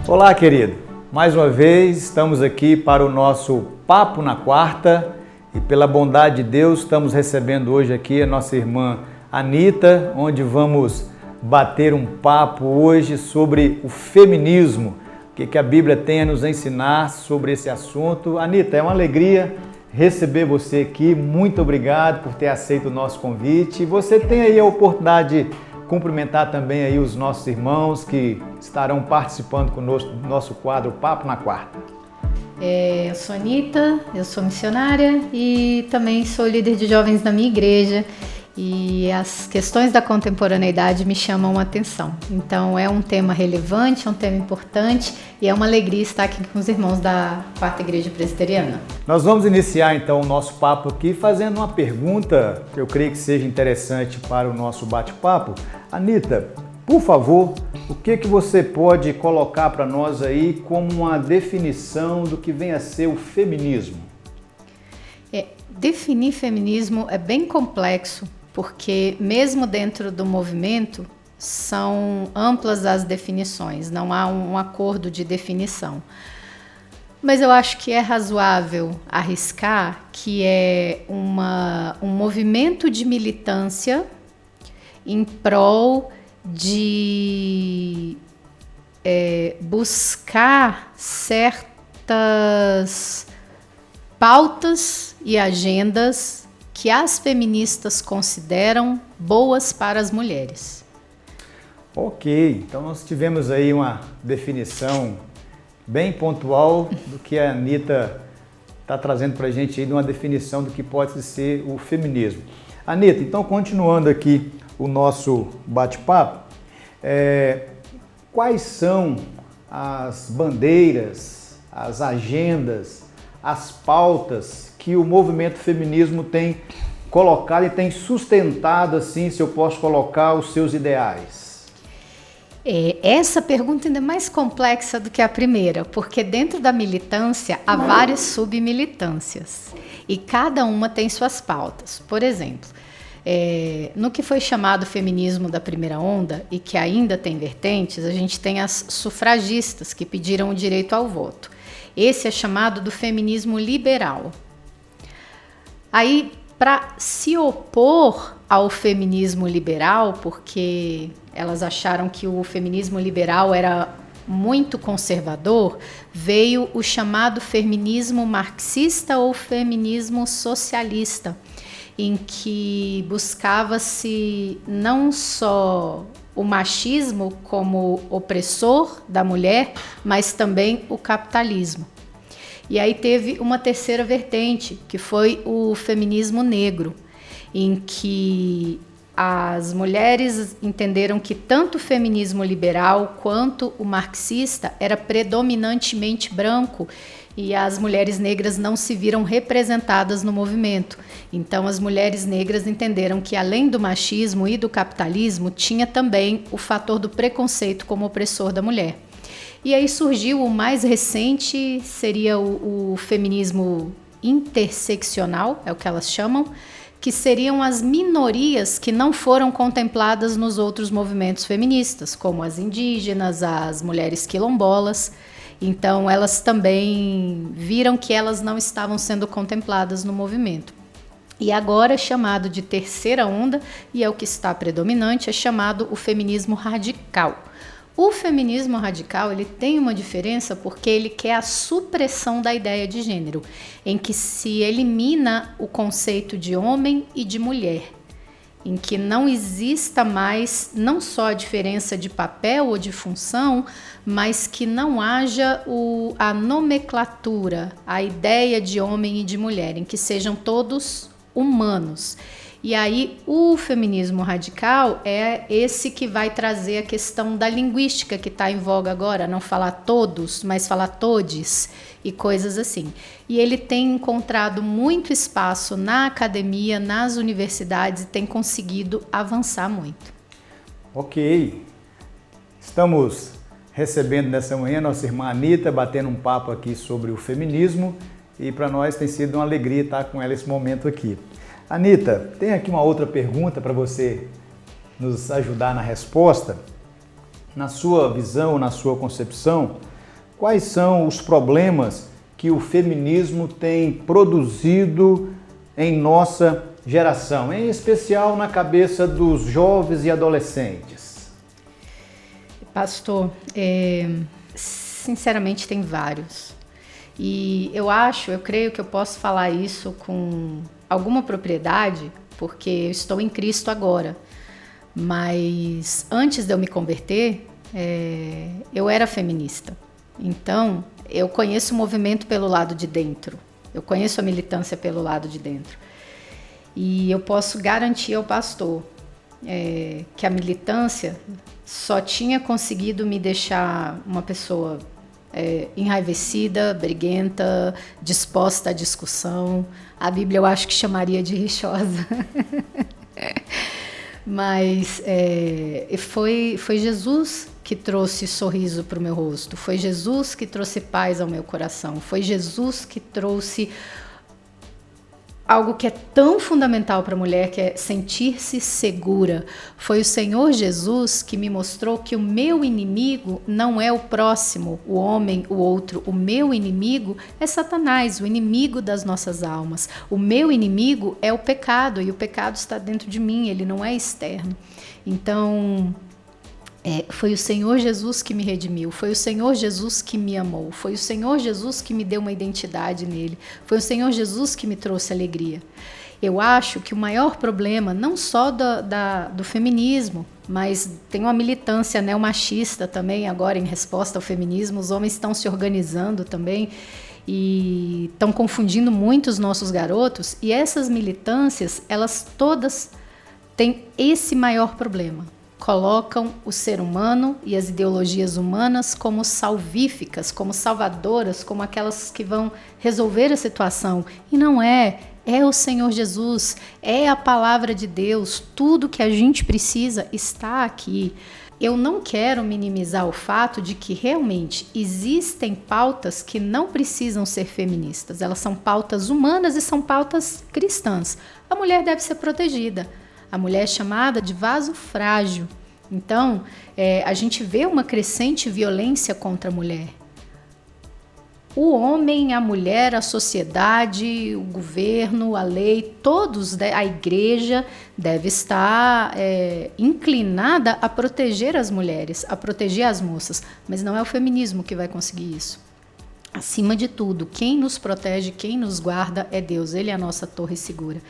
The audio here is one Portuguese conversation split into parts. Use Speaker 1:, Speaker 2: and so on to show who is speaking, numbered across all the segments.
Speaker 1: Olá, querido. Mais uma vez estamos aqui para o nosso Papo na Quarta e pela bondade de Deus estamos recebendo hoje aqui a nossa irmã Anita, onde vamos bater um papo hoje sobre o feminismo, o que a Bíblia tem a nos ensinar sobre esse assunto. Anita, é uma alegria receber você aqui, muito obrigado por ter aceito o nosso convite. E você tem aí a oportunidade de cumprimentar também aí os nossos irmãos que estarão participando conosco do nosso quadro Papo na Quarta.
Speaker 2: Eu sou Anita, eu sou missionária e também sou líder de jovens na minha igreja e as questões da contemporaneidade me chamam a atenção. Então é um tema relevante, é um tema importante e é uma alegria estar aqui com os irmãos da Quarta Igreja Presbiteriana.
Speaker 1: Nós vamos iniciar então o nosso papo aqui fazendo uma pergunta que eu creio que seja interessante para o nosso bate-papo. Anita, por favor, o que você pode colocar para nós aí como uma definição do que vem a ser o feminismo?
Speaker 2: Definir feminismo é bem complexo, porque mesmo dentro do movimento são amplas as definições, não há um acordo de definição. Mas eu acho que é razoável arriscar que é um movimento de militância em prol de buscar certas pautas e agendas que as feministas consideram boas para as mulheres.
Speaker 1: Ok, então nós tivemos aí uma definição bem pontual do que a Anita está trazendo para a gente aí, de uma definição do que pode ser o feminismo. Anita, então continuando aqui o nosso bate-papo, quais são as bandeiras, as agendas, as pautas que o movimento feminismo tem colocado e tem sustentado, assim, se eu posso colocar, os seus ideais?
Speaker 2: Essa pergunta ainda é mais complexa do que a primeira, porque dentro da militância há várias submilitâncias e cada uma tem suas pautas. Por exemplo, no que foi chamado feminismo da primeira onda e que ainda tem vertentes, a gente tem as sufragistas que pediram o direito ao voto. Esse é chamado do feminismo liberal. Aí, para se opor ao feminismo liberal, porque elas acharam que o feminismo liberal era muito conservador, veio o chamado feminismo marxista ou feminismo socialista, em que buscava-se não só o machismo como opressor da mulher, mas também o capitalismo. E aí teve uma terceira vertente, que foi o feminismo negro, em que as mulheres entenderam que tanto o feminismo liberal quanto o marxista era predominantemente branco e as mulheres negras não se viram representadas no movimento. Então as mulheres negras entenderam que além do machismo e do capitalismo, tinha também o fator do preconceito como opressor da mulher. E aí surgiu o mais recente, seria o feminismo interseccional, é o que elas chamam, que seriam as minorias que não foram contempladas nos outros movimentos feministas, como as indígenas, as mulheres quilombolas. Então, elas também viram que elas não estavam sendo contempladas no movimento. E agora é chamado de terceira onda, e é o que está predominante, é chamado o feminismo radical. O feminismo radical, ele tem uma diferença porque ele quer a supressão da ideia de gênero, em que se elimina o conceito de homem e de mulher, em que não exista mais não só a diferença de papel ou de função, mas que não haja a nomenclatura, a ideia de homem e de mulher, em que sejam todos humanos. E aí o feminismo radical é esse que vai trazer a questão da linguística que está em voga agora, não falar todos, mas falar todes e coisas assim. E ele tem encontrado muito espaço na academia, nas universidades e tem conseguido avançar muito.
Speaker 1: Ok, estamos recebendo nessa manhã nossa irmã Anita, batendo um papo aqui sobre o feminismo e para nós tem sido uma alegria estar com ela esse momento aqui. Anita, tem aqui uma outra pergunta para você nos ajudar na resposta. Na sua visão, na sua concepção, quais são os problemas que o feminismo tem produzido em nossa geração, em especial na cabeça dos jovens e adolescentes?
Speaker 2: Pastor, sinceramente tem vários. E eu creio que eu posso falar isso com alguma propriedade, porque eu estou em Cristo agora. Mas antes de eu me converter, eu era feminista. Então, eu conheço o movimento pelo lado de dentro. Eu conheço a militância pelo lado de dentro. E eu posso garantir ao pastor que a militância só tinha conseguido me deixar uma pessoa enraivecida, briguenta, disposta à discussão. A Bíblia eu acho que chamaria de rixosa. Mas foi Jesus que trouxe sorriso para o meu rosto, foi Jesus que trouxe paz ao meu coração, foi Jesus que trouxe algo que é tão fundamental para a mulher, que é sentir-se segura. Foi o Senhor Jesus que me mostrou que o meu inimigo não é o próximo, o homem, o outro. O meu inimigo é Satanás, o inimigo das nossas almas. O meu inimigo é o pecado, e o pecado está dentro de mim, ele não é externo. Então, foi o Senhor Jesus que me redimiu, foi o Senhor Jesus que me amou, foi o Senhor Jesus que me deu uma identidade nele, foi o Senhor Jesus que me trouxe alegria. Eu acho que o maior problema, não só do feminismo, mas tem uma militância neomachista também agora em resposta ao feminismo, os homens estão se organizando também e estão confundindo muito os nossos garotos, e essas militâncias, elas todas têm esse maior problema. Colocam o ser humano e as ideologias humanas como salvíficas, como salvadoras, como aquelas que vão resolver a situação. E não é o Senhor Jesus, é a palavra de Deus, tudo que a gente precisa está aqui. Eu não quero minimizar o fato de que realmente existem pautas que não precisam ser feministas, elas são pautas humanas e são pautas cristãs. A mulher deve ser protegida. A mulher é chamada de vaso frágil. Então, a gente vê uma crescente violência contra a mulher. O homem, a mulher, a sociedade, o governo, a lei, todos, a igreja deve estar inclinada a proteger as mulheres, a proteger as moças. Mas não é o feminismo que vai conseguir isso. Acima de tudo, quem nos protege, quem nos guarda é Deus. Ele é a nossa torre segura.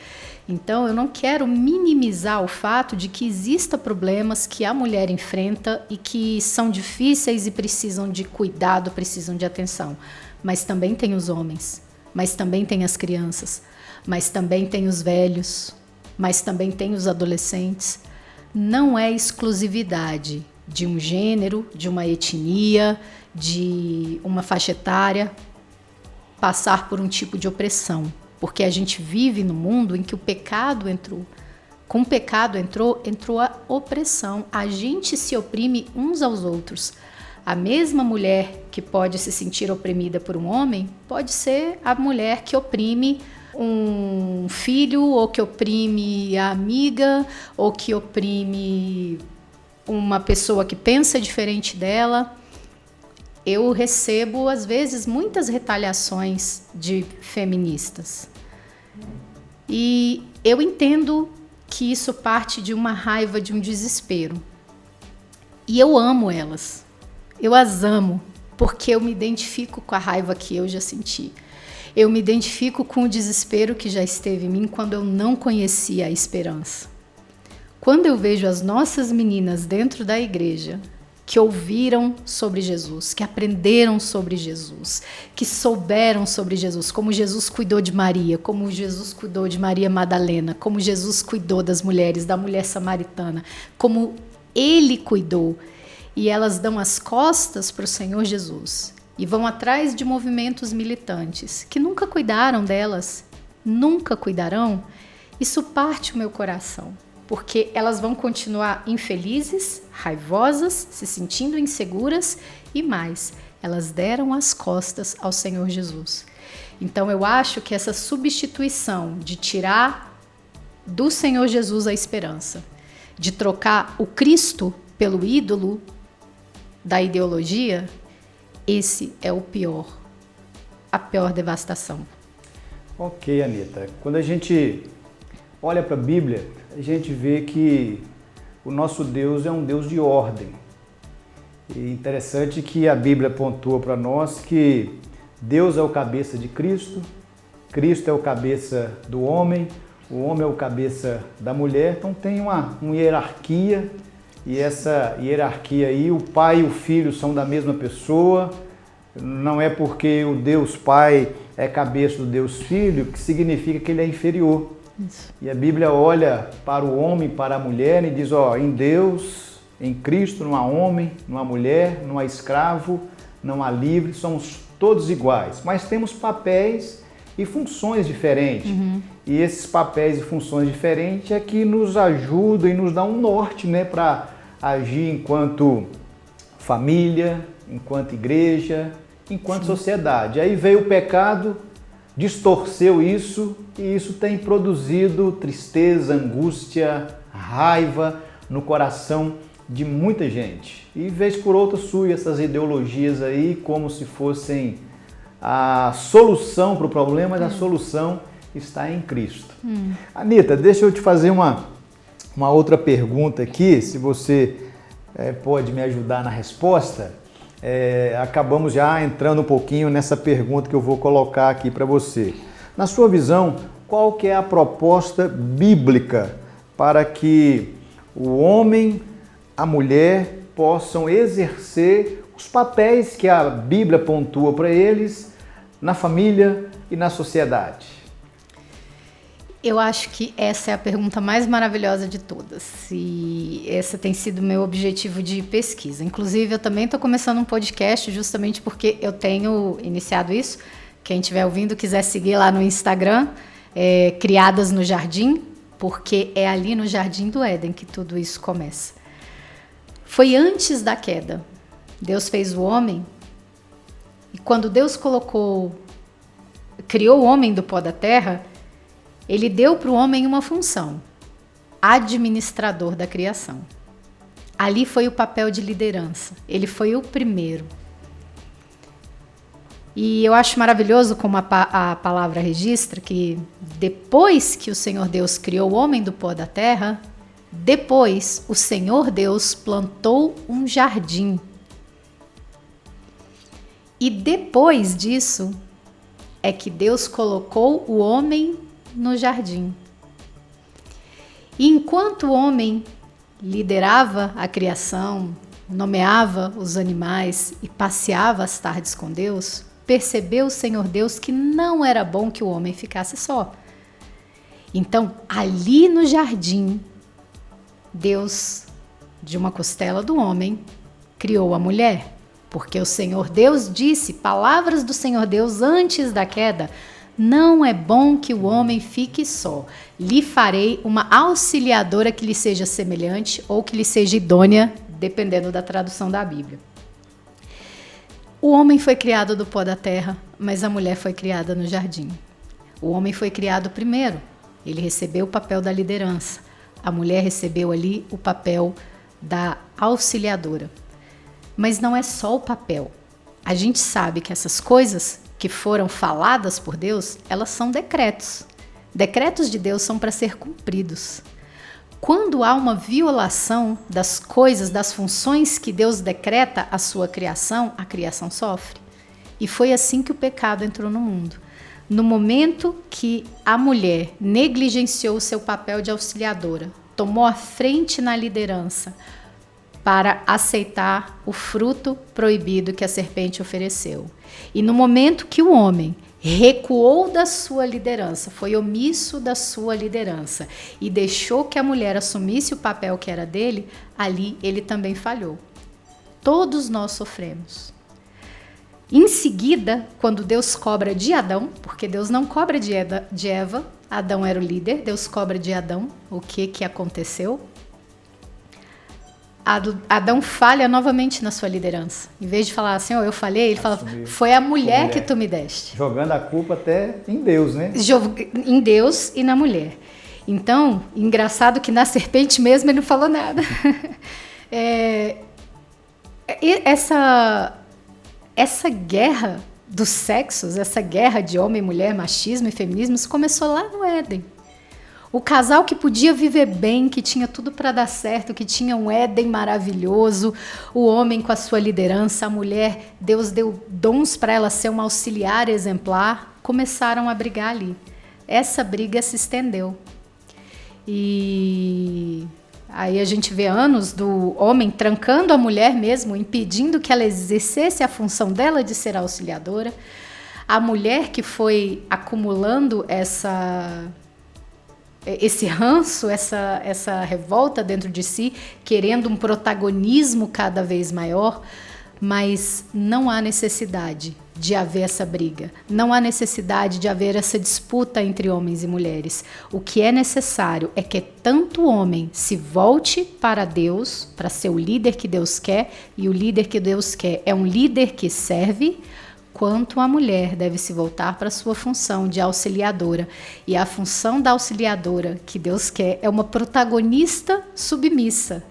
Speaker 2: Então, eu não quero minimizar o fato de que existam problemas que a mulher enfrenta e que são difíceis e precisam de cuidado, precisam de atenção. Mas também tem os homens, mas também tem as crianças, mas também tem os velhos, mas também tem os adolescentes. Não é exclusividade de um gênero, de uma etnia, de uma faixa etária passar por um tipo de opressão. Porque a gente vive num mundo em que o pecado entrou. Com o pecado entrou a opressão. A gente se oprime uns aos outros. A mesma mulher que pode se sentir oprimida por um homem pode ser a mulher que oprime um filho, ou que oprime a amiga, ou que oprime uma pessoa que pensa diferente dela. Eu recebo, às vezes, muitas retaliações de feministas. E eu entendo que isso parte de uma raiva, de um desespero. E eu amo elas. Eu as amo, porque eu me identifico com a raiva que eu já senti. Eu me identifico com o desespero que já esteve em mim quando eu não conhecia a esperança. Quando eu vejo as nossas meninas dentro da igreja, que ouviram sobre Jesus, que aprenderam sobre Jesus, que souberam sobre Jesus, como Jesus cuidou de Maria, como Jesus cuidou de Maria Madalena, como Jesus cuidou das mulheres, da mulher samaritana, como Ele cuidou. E elas dão as costas para o Senhor Jesus e vão atrás de movimentos militantes que nunca cuidaram delas, nunca cuidarão. Isso parte o meu coração. Porque elas vão continuar infelizes, raivosas, se sentindo inseguras e mais, elas deram as costas ao Senhor Jesus. Então eu acho que essa substituição de tirar do Senhor Jesus a esperança, de trocar o Cristo pelo ídolo da ideologia, Esse é a pior devastação.
Speaker 1: Ok, Anita. Quando a gente olha para a Bíblia, a gente vê que o nosso Deus é um Deus de ordem. E interessante que a Bíblia pontua para nós que Deus é o cabeça de Cristo, Cristo é o cabeça do homem, o homem é o cabeça da mulher. Então tem uma hierarquia, e essa hierarquia aí, o pai e o filho são da mesma pessoa. Não é porque o Deus Pai é cabeça do Deus Filho que significa que ele é inferior.
Speaker 2: Isso.
Speaker 1: E a Bíblia olha para o homem, para a mulher e diz, em Deus, em Cristo, não há homem, não há mulher, não há escravo, não há livre, somos todos iguais. Mas temos papéis e funções diferentes. E esses papéis e funções diferentes é que nos ajudam e nos dão um norte, né, para agir enquanto família, enquanto igreja, enquanto sociedade. Aí veio o pecado, distorceu isso e isso tem produzido tristeza, angústia, raiva no coração de muita gente. E vez por outra surgem essas ideologias aí como se fossem a solução para o problema, mas a solução está em Cristo. Anita, deixa eu te fazer uma outra pergunta aqui, se você pode me ajudar na resposta. Acabamos já entrando um pouquinho nessa pergunta que eu vou colocar aqui para você. Na sua visão, qual que é a proposta bíblica para que o homem, a mulher possam exercer os papéis que a Bíblia pontua para eles na família e na sociedade?
Speaker 2: Eu acho que essa é a pergunta mais maravilhosa de todas e esse tem sido o meu objetivo de pesquisa. Inclusive, eu também estou começando um podcast justamente porque eu tenho iniciado isso. Quem estiver ouvindo, quiser seguir lá no Instagram, Criadas no Jardim, porque é ali no Jardim do Éden que tudo isso começa. Foi antes da queda. Deus fez o homem e quando Deus criou o homem do pó da terra, ele deu para o homem uma função, administrador da criação. Ali foi o papel de liderança, ele foi o primeiro. E eu acho maravilhoso como a palavra registra que depois que o Senhor Deus criou o homem do pó da terra, depois o Senhor Deus plantou um jardim. E depois disso é que Deus colocou o homem no jardim. E enquanto o homem liderava a criação, nomeava os animais e passeava as tardes com Deus, percebeu o Senhor Deus que não era bom que o homem ficasse só. Então, ali no jardim, Deus, de uma costela do homem, criou a mulher. Porque o Senhor Deus disse, palavras do Senhor Deus antes da queda: não é bom que o homem fique só. Lhe farei uma auxiliadora que lhe seja semelhante ou que lhe seja idônea, dependendo da tradução da Bíblia. O homem foi criado do pó da terra, mas a mulher foi criada no jardim. O homem foi criado primeiro. Ele recebeu o papel da liderança. A mulher recebeu ali o papel da auxiliadora. Mas não é só o papel. A gente sabe que essas coisas que foram faladas por Deus, elas são decretos. Decretos de Deus são para ser cumpridos. Quando há uma violação das coisas, das funções que Deus decreta à sua criação, a criação sofre. E foi assim que o pecado entrou no mundo. No momento que a mulher negligenciou o seu papel de auxiliadora, tomou a frente na liderança para aceitar o fruto proibido que a serpente ofereceu. E no momento que o homem recuou da sua liderança, foi omisso da sua liderança e deixou que a mulher assumisse o papel que era dele, ali ele também falhou. Todos nós sofremos. Em seguida, quando Deus cobra de Adão, porque Deus não cobra de Eva, Adão era o líder, Deus cobra de Adão o que aconteceu. Adão falha novamente na sua liderança. Em vez de falar assim, eu falhei, ele fala, foi a mulher que tu me deste.
Speaker 1: Jogando a culpa até em Deus, né?
Speaker 2: Em Deus e na mulher. Então, engraçado que na serpente mesmo ele não falou essa guerra dos sexos, essa guerra de homem e mulher, machismo e feminismo, isso começou lá no Éden. O casal que podia viver bem, que tinha tudo para dar certo, que tinha um Éden maravilhoso, o homem com a sua liderança, a mulher, Deus deu dons para ela ser uma auxiliar exemplar, começaram a brigar ali. Essa briga se estendeu. E aí a gente vê anos do homem trancando a mulher mesmo, impedindo que ela exercesse a função dela de ser auxiliadora. A mulher que foi acumulando esse ranço, essa revolta dentro de si, querendo um protagonismo cada vez maior, mas não há necessidade de haver essa briga, não há necessidade de haver essa disputa entre homens e mulheres. O que é necessário é que tanto o homem se volte para Deus, para ser o líder que Deus quer, e o líder que Deus quer é um líder que serve, quanto a mulher deve se voltar para a sua função de auxiliadora. E a função da auxiliadora que Deus quer é uma protagonista submissa.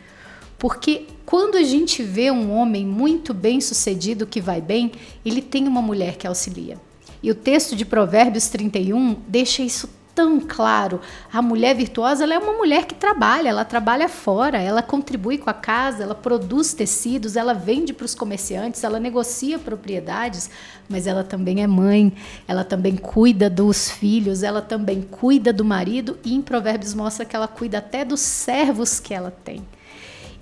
Speaker 2: Porque quando a gente vê um homem muito bem sucedido, que vai bem, ele tem uma mulher que auxilia. E o texto de Provérbios 31 deixa isso tão claro. A mulher virtuosa, ela é uma mulher que trabalha, ela trabalha fora, ela contribui com a casa, ela produz tecidos, ela vende para os comerciantes, ela negocia propriedades, mas ela também é mãe, ela também cuida dos filhos, ela também cuida do marido, e em Provérbios mostra que ela cuida até dos servos que ela tem.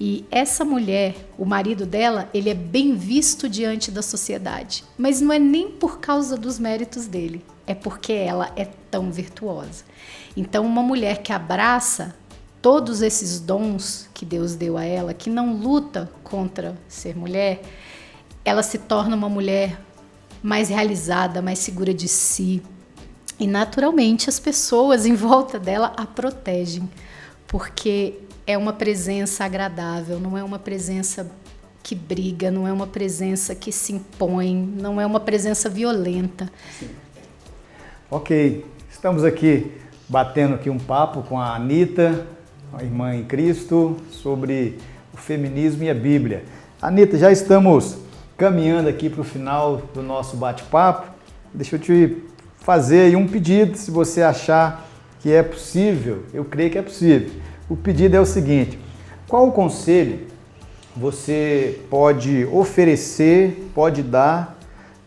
Speaker 2: E essa mulher, o marido dela, ele é bem visto diante da sociedade. Mas não é nem por causa dos méritos dele, é porque ela é tão virtuosa. Então, uma mulher que abraça todos esses dons que Deus deu a ela, que não luta contra ser mulher, ela se torna uma mulher mais realizada, mais segura de si. E, naturalmente, as pessoas em volta dela a protegem, porque é uma presença agradável, não é uma presença que briga, não é uma presença que se impõe, não é uma presença violenta.
Speaker 1: Sim. Ok, estamos aqui batendo aqui um papo com a Anita, a irmã em Cristo, sobre o feminismo e a Bíblia. Anita, já estamos caminhando aqui para o final do nosso bate-papo. Deixa eu te fazer aí um pedido, se você achar que é possível, eu creio que é possível. O pedido é o seguinte: qual o conselho você pode oferecer, pode dar,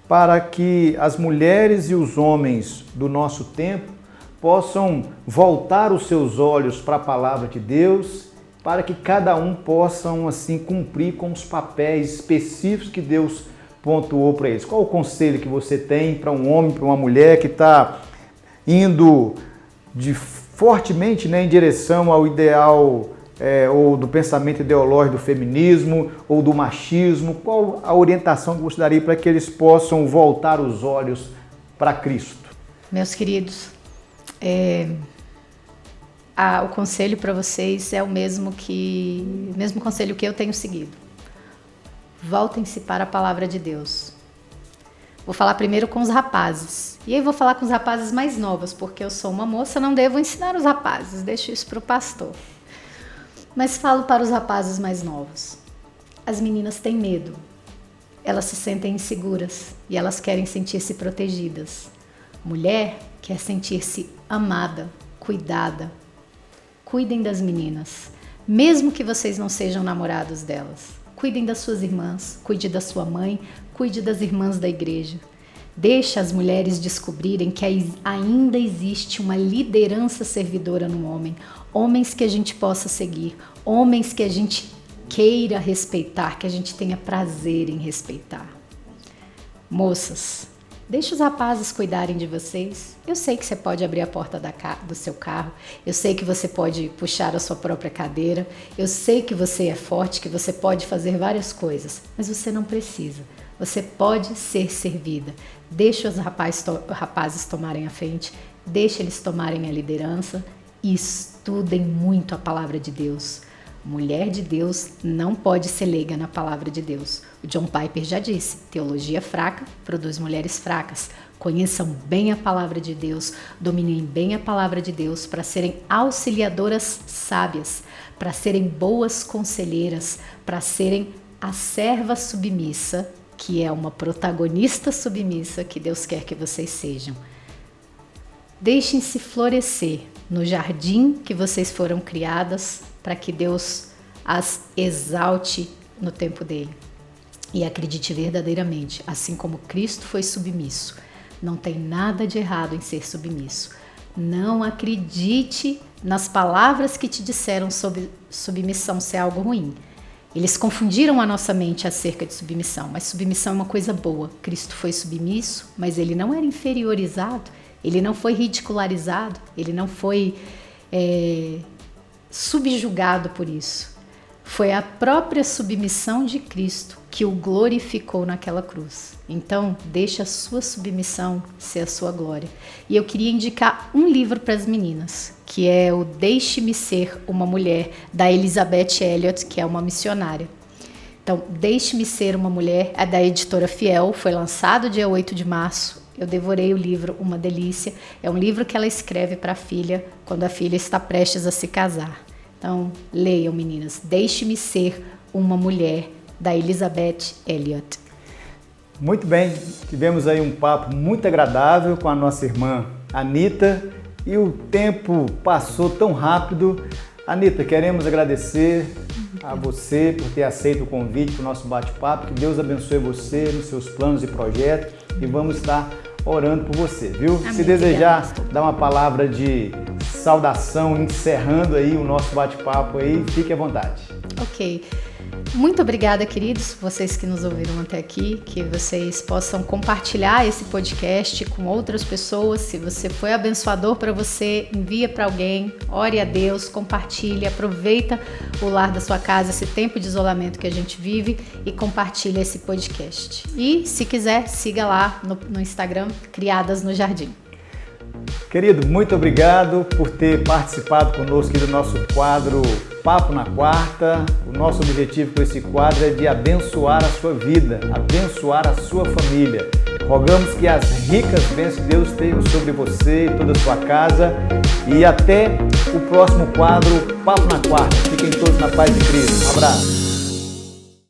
Speaker 1: para que as mulheres e os homens do nosso tempo possam voltar os seus olhos para a palavra de Deus, para que cada um possam assim cumprir com os papéis específicos que Deus pontuou para eles? Qual o conselho que você tem para um homem, para uma mulher que está indo fortemente, né, em direção ao ideal ou do pensamento ideológico do feminismo ou do machismo? Qual a orientação que você daria para que eles possam voltar os olhos para Cristo?
Speaker 2: Meus queridos, o conselho para vocês é o mesmo conselho que eu tenho seguido. Voltem-se para a palavra de Deus. Vou falar primeiro com os rapazes. E aí vou falar com os rapazes mais novos, porque eu sou uma moça, não devo ensinar os rapazes, deixo isso para o pastor. Mas falo para os rapazes mais novos. As meninas têm medo. Elas se sentem inseguras e elas querem sentir-se protegidas. Mulher quer sentir-se amada, cuidada. Cuidem das meninas, mesmo que vocês não sejam namorados delas. Cuidem das suas irmãs, cuide da sua mãe, cuide das irmãs da igreja. Deixe as mulheres descobrirem que ainda existe uma liderança servidora no homem. Homens que a gente possa seguir, homens que a gente queira respeitar, que a gente tenha prazer em respeitar. Moças, deixe os rapazes cuidarem de vocês. Eu sei que você pode abrir a porta do seu carro, eu sei que você pode puxar a sua própria cadeira, eu sei que você é forte, que você pode fazer várias coisas, mas você não precisa. Você pode ser servida. Deixe os rapazes tomarem a frente, deixe eles tomarem a liderança e estudem muito a palavra de Deus. Mulher de Deus não pode ser leiga na palavra de Deus. O John Piper já disse: teologia fraca produz mulheres fracas. Conheçam bem a palavra de Deus, dominem bem a palavra de Deus para serem auxiliadoras sábias, para serem boas conselheiras, para serem a serva submissa que é uma protagonista submissa que Deus quer que vocês sejam. Deixem-se florescer no jardim que vocês foram criadas para que Deus as exalte no tempo dele. E acredite verdadeiramente, assim como Cristo foi submisso, não tem nada de errado em ser submisso. Não acredite nas palavras que te disseram sobre submissão ser algo ruim. Eles confundiram a nossa mente acerca de submissão, mas submissão é uma coisa boa. Cristo foi submisso, mas ele não era inferiorizado, ele não foi ridicularizado, ele não foi subjugado por isso. Foi a própria submissão de Cristo que o glorificou naquela cruz. Então, deixa a sua submissão ser a sua glória. E eu queria indicar um livro para as meninas, que é o Deixe-me Ser Uma Mulher, da Elizabeth Elliot, que é uma missionária. Então, Deixe-me Ser Uma Mulher é da editora Fiel, foi lançado dia 8 de março. Eu devorei o livro, uma delícia. É um livro que ela escreve para a filha, quando a filha está prestes a se casar. Então, leiam, meninas. Deixe-me Ser Uma Mulher, da Elizabeth Elliot.
Speaker 1: Muito bem, tivemos aí um papo muito agradável com a nossa irmã Anita e o tempo passou tão rápido. Anita, queremos agradecer a você por ter aceito o convite para o nosso bate-papo. Que Deus abençoe você nos seus planos e projetos e vamos estar orando por você, viu?
Speaker 2: Amém.
Speaker 1: Se desejar dar uma palavra de saudação, encerrando aí o nosso bate-papo aí, fique à vontade.
Speaker 2: Ok. Muito obrigada, queridos, vocês que nos ouviram até aqui, que vocês possam compartilhar esse podcast com outras pessoas. Se você foi abençoador para você, envia para alguém, ore a Deus, compartilhe, aproveita o lar da sua casa, esse tempo de isolamento que a gente vive e compartilha esse podcast. E se quiser, siga lá no Instagram, Criadas no Jardim.
Speaker 1: Querido, muito obrigado por ter participado conosco aqui do nosso quadro Papo na Quarta. O nosso objetivo com esse quadro é de abençoar a sua vida, abençoar a sua família. Rogamos que as ricas bênçãos de Deus estejam sobre você e toda a sua casa. E até o próximo quadro Papo na Quarta. Fiquem todos na paz de Cristo. Um abraço.